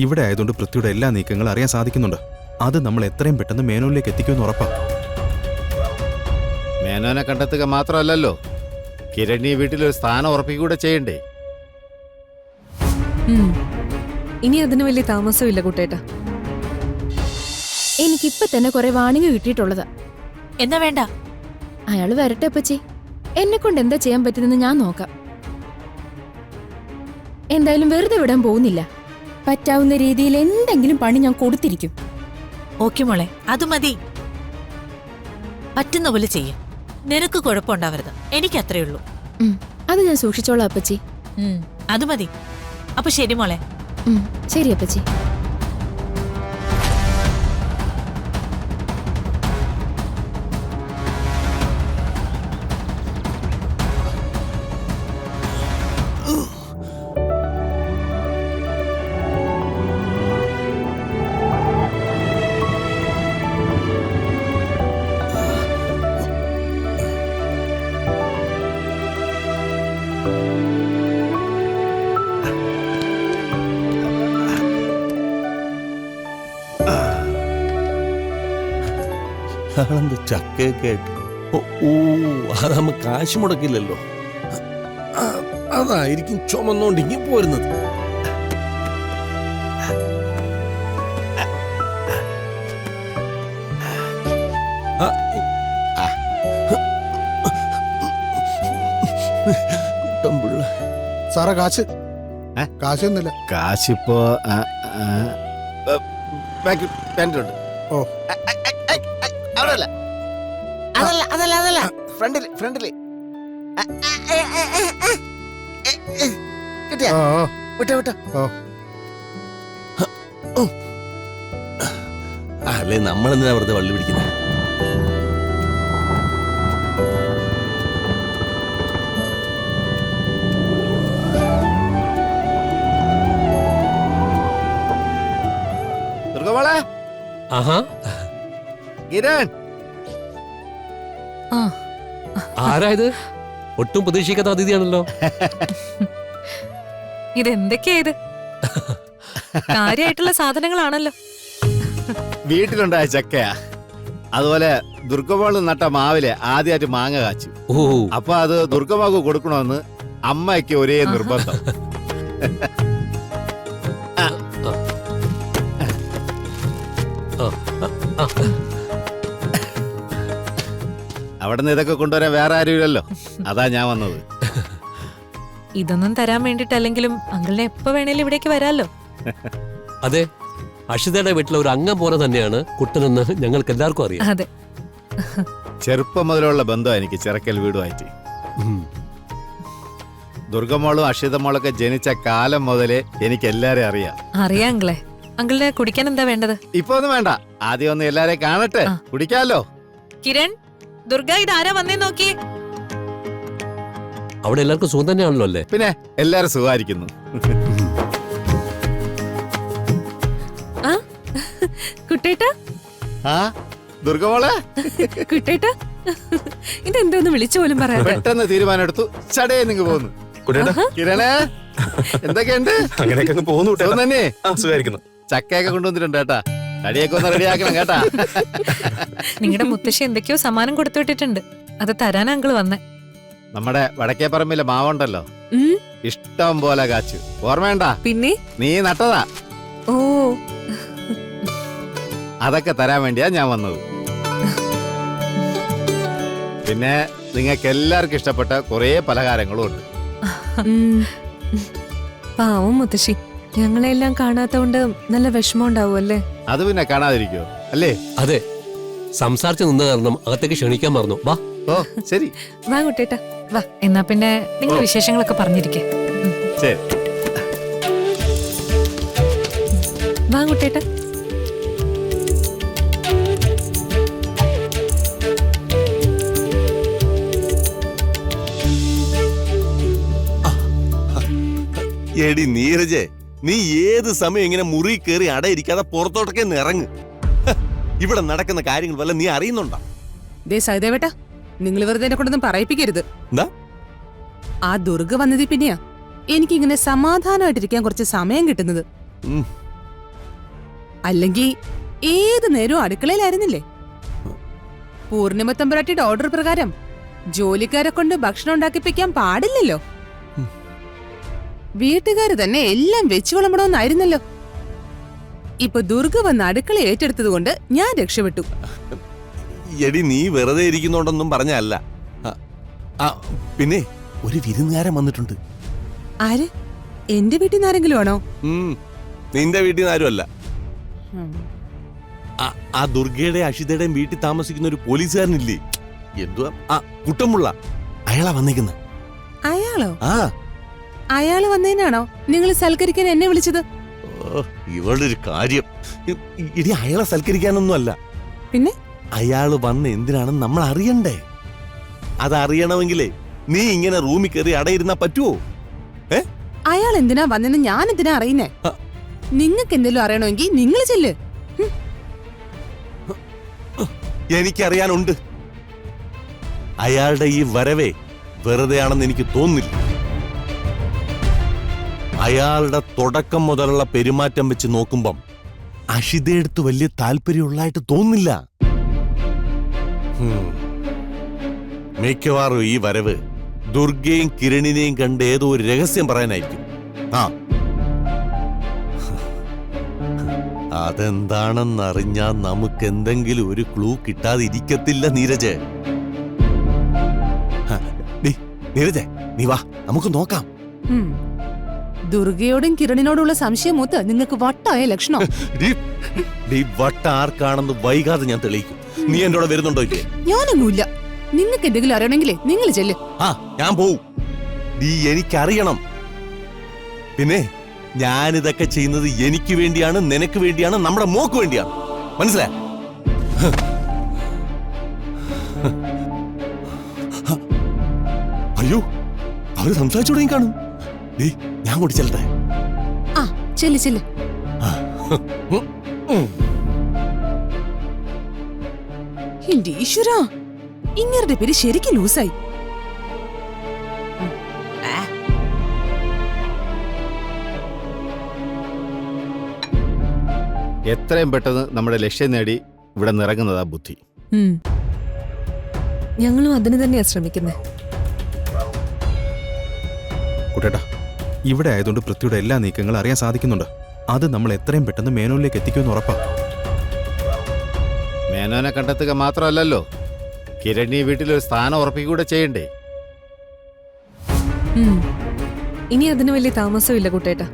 ഇവിടെ ആയതുകൊണ്ട് പൃഥ്വിയുടെ എല്ലാ നീക്കങ്ങളും അറിയാൻ സാധിക്കുന്നുണ്ട്. അത് നമ്മൾ എത്രയും പെട്ടെന്ന് മേനോനിലേക്ക് എത്തിക്കുമെന്ന് ഉറപ്പാ. മേനോനെ കണ്ടെത്തുക മാത്രമല്ലല്ലോ, കിരണി വീട്ടിലൊരു സ്ഥാനം ഉറപ്പിക്കൂടെ ചെയ്യണ്ടേ? ഇനി അതിന് വലിയ താമസമില്ല കുട്ടേട്ടാ. എനിക്കിപ്പൊ തന്നെ കുറെ വാണിംഗ് കിട്ടിയിട്ടുള്ളതാ. എന്നാ വേണ്ട, അയാള് വരട്ടെ അപ്പച്ചി. എന്നെ കൊണ്ട് എന്താ ചെയ്യാൻ പറ്റുന്നെന്ന് ഞാൻ നോക്കാം. എന്തായാലും വെറുതെ വിടാൻ പോകുന്നില്ല. പറ്റാവുന്ന രീതിയിൽ എന്തെങ്കിലും പണി ഞാൻ കൊടുത്തിരിക്കും. ഓക്കെ മോളെ, അത് മതി. പറ്റുന്ന പോലെ ചെയ്യാം. നിനക്ക് കുഴപ്പമുണ്ടാവരുത്, എനിക്ക് അത്രേ ഉള്ളൂ. അത് ഞാൻ സൂക്ഷിച്ചോളാം അപ്പച്ചി. അത് മതി. അപ്പൊ ശരി മോളെ. ശരി അപ്പച്ചി. ആണെന്ത് ചക്കയൊക്കെ ആയിട്ട്. ഓ, അതാകുമ്പോ കാശ് മുടക്കില്ലല്ലോ. അതായിരിക്കും ചുമന്നോണ്ട് ഇങ്ങി പോരുന്നത്. കുട്ടമ്പിള്ള സാറേ കാശൊന്നുമില്ല. കാശിപ്പോ പാൻറ്റിലുണ്ട്. ഓ, അതല്ല അതല്ല അതല്ല അതല്ല ഫ്രണ്ടില് ഫ്രണ്ടില് കിട്ടിയ വിട്ട വിട്ട. അല്ലേ നമ്മളെന്തിനാ വെറുതെ വള്ളി പിടിക്കുന്നത്? ദുർഗമോളെ. ആഹാ, കിരൺ. ആരായത്? ഒട്ടും പ്രതീക്ഷിക്കാത്ത അതിഥിയാണല്ലോ. ഇതെന്തൊക്കെയാ ഇത്? കാര്യമായിട്ടുള്ള സാധനങ്ങളാണല്ലോ. വീട്ടിലുണ്ടായ ചക്കയാ. അതുപോലെ ദുർഗമോള് നട്ട മാവിലെ ആദ്യമായിട്ട് മാങ്ങ കാച്ചു. ഓ, അപ്പൊ അത് ദുർഗമാക്ക് കൊടുക്കണമെന്ന് അമ്മയ്ക്ക് ഒരേ നിർബന്ധം. അവിടുന്ന് ഇതൊക്കെ കൊണ്ടുവരാൻ വേറെ ആരുമില്ലല്ലോ, അതാ ഞാൻ വന്നത്. ഇതൊന്നും തരാൻ വേണ്ടിട്ടല്ലെങ്കിലും അങ്കിളിനെ എപ്പോ വേണേലും ഇവിടേക്ക് വരാലോ. അതെ, അക്ഷിതയുടെ വീട്ടിലെ ഒരു അംഗം പോലെ തന്നെയാണ് കുട്ടനെന്ന് ഞങ്ങൾക്ക് എല്ലാവർക്കും അറിയാം. അതെ, ചെറുപ്പം മുതലുള്ള ബന്ധമാണ് എനിക്ക് ചിറക്കൽ വീടുമായിട്ട്. ദുർഗമോളും അക്ഷിതമോളൊക്കെ ജനിച്ച കാലം മുതലേ എനിക്ക് എല്ലാരെയും അറിയാം. അറിയാം അങ്കിളെ. അങ്കിളിനെ കുടിക്കാൻ എന്താ വേണ്ടത്? ഇപ്പൊ ഒന്നും വേണ്ട, ആദ്യം ഒന്ന് എല്ലാരെയും കാണട്ടെ, കുടിക്കാലോ. കിരൺ, ദുർഗ, ഇതാരാ വന്നേ നോക്കിയേ. അവിടെ എല്ലാവർക്കും സുഖം തന്നെയാണല്ലോ അല്ലേ? പിന്നെ എല്ലാരും സുഖമായിരിക്കുന്നു. കുട്ടേട്ടാ. ആ ദുർഗമോളെ. കുട്ടേട്ടാ, ഇതെന്തോന്ന് വിളിച്ചു പോലും പറയാം. പെട്ടെന്ന് തീരുമാനം എടുത്തു, ചടേ നിങ്ങ് പോന്നു. കിരണേ, എന്തൊക്കെയുണ്ട്? അങ്ങനെയൊക്കെ പോകുന്നു തന്നെ. സുഖമായിരിക്കുന്നു. ചക്കയൊക്കെ കൊണ്ടുവന്നിട്ടുണ്ട് കേട്ടാ. കടിയൊക്കെ ഒന്ന് റെഡിയാക്കണം കേട്ടാ. നിങ്ങളുടെ മുത്തശ്ശി എന്തൊക്കെയോ സമ്മാനം കൊടുത്തു വിട്ടിട്ടുണ്ട്, അത് തരാൻ അങ്കിള് വന്നേ. നമ്മുടെ വടക്കേ പറമ്പിലെ മാവുണ്ടല്ലോ, ഇഷ്ടം പോലെ കാച്ചു. ഓർമ്മയുണ്ടാ? പിന്നെ നീ നട്ടതാ. ഓ, അതൊക്കെ തരാൻ വേണ്ടിയാ ഞാൻ വന്നത്. പിന്നെ നിങ്ങൾക്ക് എല്ലാവർക്കും ഇഷ്ടപ്പെട്ട കുറേ പലഹാരങ്ങളും ഉണ്ട്. പാവം മുത്തശ്ശി, ഞങ്ങളെല്ലാം കാണാത്തോണ്ട് നല്ല വിഷമം ഉണ്ടാവും അല്ലേ? അത് പിന്നെ കാണാതിരിക്കോ അല്ലേ? അതെ, സംസാരിച്ചു നിന്ന കാരണം അകത്തേക്ക് ക്ഷണിക്കാൻ മറന്നു. വാ. ഓ ശരി, വാ കുട്ടേട്ടാ വാ. എന്നാ പിന്നെ നിങ്ങൾ വിശേഷങ്ങളൊക്കെ പറഞ്ഞിരിക്കേ. ശരി. വാ കുട്ടേട്ടാ. എടി നീരജെ, നീ ഏത് സമയം ഇങ്ങനെ മുറി കയറി അടയിരിക്കാതെ പുറത്തോട്ടൊക്കെ ഇറങ്ങ്. ഇവിടെ നടക്കുന്ന കാര്യങ്ങൾ വല്ല നീ അറിയുന്നുണ്ടോ? സഹദേവേട്ടാ, നിങ്ങൾ വെറുതെ എന്നെ കൊണ്ടൊന്നും പറയിപ്പിക്കരുത്. എന്താ? ആ ദുർഗ വന്നതിൽ പിന്നെയാ എനിക്കിങ്ങനെ സമാധാനമായിട്ടിരിക്കാൻ കുറച്ച് സമയം കിട്ടുന്നത്. അല്ലെങ്കിൽ ഏത് നേരവും അടുക്കളയിലായിരുന്നില്ലേ? പൂർണിമ തമ്പുരാട്ടിയുടെ ഓർഡർ പ്രകാരം ജോലിക്കാരെ കൊണ്ട് ഭക്ഷണം ഉണ്ടാക്കിപ്പിക്കാൻ പാടില്ലല്ലോ. വീട്ടുകാര് തന്നെ എല്ലാം വെച്ചു വിളമ്പണമെന്നായിരുന്നല്ലോ. ഇപ്പൊ ദുർഗ വന്ന് അടുക്കള ഏറ്റെടുത്തത് കൊണ്ട് ഞാൻ രക്ഷപ്പെട്ടു. എടി നീ വെറുതെ ഇരിക്കുന്നോണ്ടൊന്നും പറഞ്ഞല്ല. പിന്നെ ഒരു വിരുന്നുകാരൻ വന്നിട്ടുണ്ട്. ആര്? എന്റെ വീട്ടിൽ നിന്ന് ആരെങ്കിലും ആണോ? നിന്റെ വീട്ടിൽ നിന്ന് ആരുമല്ല. ആ ദുർഗയുടെ അഷിതയുടെയും വീട്ടിൽ താമസിക്കുന്ന ഒരു പോലീസുകാരനില്ലേ, എന്തുവാ, ആ കുട്ടമുള്ള, അയാളാ വന്നേക്കുന്നത്. അയാളോ? ആ അയാള് വന്നതിനാണോ നിങ്ങൾ സൽക്കരിക്കാൻ എന്നെ വിളിച്ചത്? ഇവളുടെ ഒരു കാര്യം. ഇടി അയാളെ സൽക്കരിക്കാനൊന്നും അല്ല. പിന്നെ അയാള് വന്ന് എന്തിനാണെന്ന് നമ്മൾ അറിയണ്ടേ? അതറിയണമെങ്കിലേ നീ ഇങ്ങനെ റൂമിൽ കയറി അടയിരുന്നാ പറ്റുമോ? അയാൾ എന്തിനാ വന്നെന്ന് ഞാൻ എന്തിനാ അറിയുന്നേ? നിങ്ങൾക്ക് എന്തെങ്കിലും അറിയണമെങ്കിൽ നിങ്ങൾ ചെല്ല്. എനിക്കറിയാനുണ്ട്. അയാളുടെ ഈ വരവേ വെറുതെയാണെന്ന് എനിക്ക് തോന്നുന്നില്ല. അയാളുടെ തുടക്കം മുതലുള്ള പെരുമാറ്റം വെച്ച് നോക്കുമ്പം അഷിതയെടുത്ത് വലിയ താല്പര്യമുള്ളതായിട്ട് തോന്നുന്നില്ല. മിക്കവാറും ഈ വരവ് ദുർഗയും കിരണിനെയും കണ്ട് ഏതോ ഒരു രഹസ്യം പറയാനായിരിക്കും. അതെന്താണെന്നറിഞ്ഞാൽ നമുക്ക് എന്തെങ്കിലും ഒരു ക്ലൂ കിട്ടാതിരിക്കത്തില്ല നീരജ്. നീരജ് നീ വാ, നമുക്ക് നോക്കാം. ദുർഗയോടും കിരണിനോടുള്ള സംശയം മൂത്ത് നിങ്ങൾക്ക് വട്ടായ ലക്ഷണം. വട്ട ആർക്കാണെന്ന് വൈകാതെ ഞാൻ തെളിയിക്കും. നീ എന്റെ കൂടെ വരുന്നുണ്ടോ? ഞാനൊന്നുമില്ല. നിങ്ങൾക്ക് എന്തെങ്കിലും അറിയണമെങ്കിലേ നിങ്ങൾ ചെല്ല്. ഞാൻ പോവും. എനിക്കറിയണം. പിന്നെ ഞാനിതൊക്കെ ചെയ്യുന്നത് എനിക്ക് വേണ്ടിയാണ്, നിനക്ക് വേണ്ടിയാണ്, നമ്മുടെ മോക്ക് വേണ്ടിയാണ്. മനസ്സിലായ? അയ്യോ, അവര് സംസാരിച്ചു തുടങ്ങി കാണും. ഞാൻ കൂടി ചെല്ലട്ടെ. ചെല്ല് ചെല്ല്. എന്റെ ഈശ്വരാ, ഇങ്ങരുടെ പേര് ശരിക്കും ലൂസായി. എത്രയും പെട്ടെന്ന് നമ്മുടെ ലക്ഷ്യം നേടി ഇവിടെ നിറങ്ങുന്നതാ ബുദ്ധി. ഞങ്ങളും അതിന് തന്നെയാ ശ്രമിക്കുന്നത്. കുട്ടേട്ടാ, ഇവിടെ ആയതുകൊണ്ട് പൃഥ്വിയുടെ എല്ലാ നീക്കങ്ങളും അറിയാൻ സാധിക്കുന്നുണ്ട്. അത് നമ്മൾ എത്രയും പെട്ടെന്ന് മേനോനിലേക്ക് എത്തിക്കുമെന്ന് ഉറപ്പാ. മേനോനെ കണ്ടെത്തുക മാത്രമല്ലല്ലോ, കിരണി വീട്ടിലൊരു സ്ഥാനം ഉറപ്പിക്കൂടെ ചെയ്യണ്ടേ? ഇനി അതിന് വലിയ താമസമില്ല കുട്ടേട്ടാ.